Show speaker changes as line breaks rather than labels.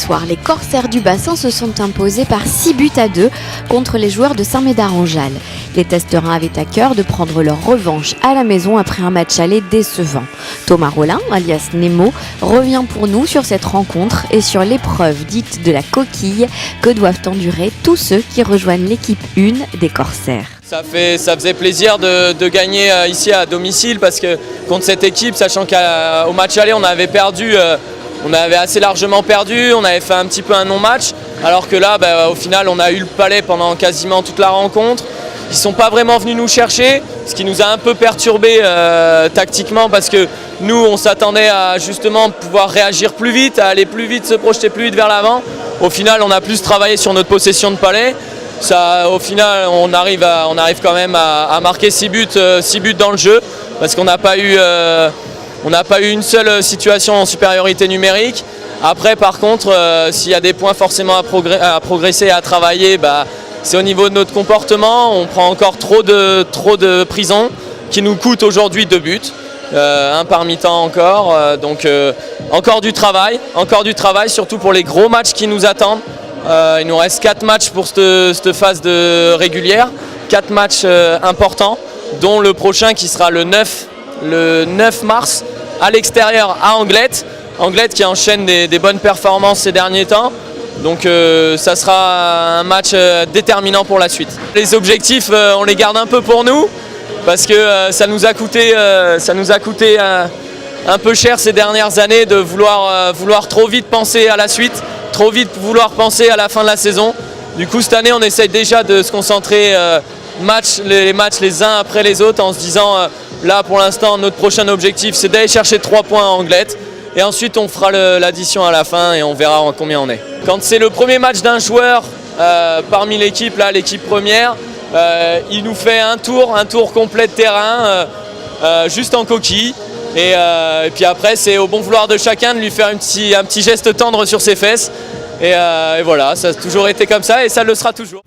soir, les Corsaires du Bassin se sont imposés par 6-2 contre les joueurs de Saint-Médard-en-Jalles. Les Testerins avaient à cœur de prendre leur revanche à la maison après un match aller décevant. Thomas Rollin, alias Nemo, revient pour nous sur cette rencontre et sur l'épreuve dite de la coquille que doivent endurer tous ceux qui rejoignent l'équipe 1 des Corsaires.
Ça faisait plaisir de gagner ici à domicile parce que contre cette équipe, sachant qu'au match aller on avait perdu, on avait assez largement perdu, on avait fait un petit peu un non-match, alors que là au final on a eu le palais pendant quasiment toute la rencontre. Ils ne sont pas vraiment venus nous chercher, ce qui nous a un peu perturbé tactiquement parce que nous on s'attendait à justement pouvoir réagir plus vite, à aller plus vite, se projeter plus vite vers l'avant. Au final on a plus travaillé sur notre possession de palais. Ça, au final, on arrive quand même à marquer 6 buts dans le jeu parce qu'on n'a pas eu une seule situation en supériorité numérique. Après, par contre, s'il y a des points forcément à progresser et à travailler, c'est au niveau de notre comportement. On prend encore trop de prisons qui nous coûtent aujourd'hui 2 buts. Un par mi-temps encore. Donc encore du travail, surtout pour les gros matchs qui nous attendent. Il nous reste 4 matchs pour cette phase de régulière, 4 matchs importants, dont le prochain qui sera le 9 mars à l'extérieur à Anglet. Anglet qui enchaîne des bonnes performances ces derniers temps. Donc ça sera un match déterminant pour la suite. Les objectifs, on les garde un peu pour nous parce que ça nous a coûté un peu cher ces dernières années de vouloir trop vite penser à la suite. Trop vite vouloir penser à la fin de la saison. Du coup cette année on essaye déjà de se concentrer les matchs les uns après les autres en se disant là pour l'instant notre prochain objectif c'est d'aller chercher 3 points à Anglet et ensuite on fera l'addition à la fin et on verra combien on est. Quand c'est le premier match d'un joueur parmi l'équipe, là l'équipe première, il nous fait un tour complet de terrain juste en coquille. Et puis après c'est au bon vouloir de chacun de lui faire un petit geste tendre sur ses fesses et voilà, ça a toujours été comme ça et ça le sera toujours.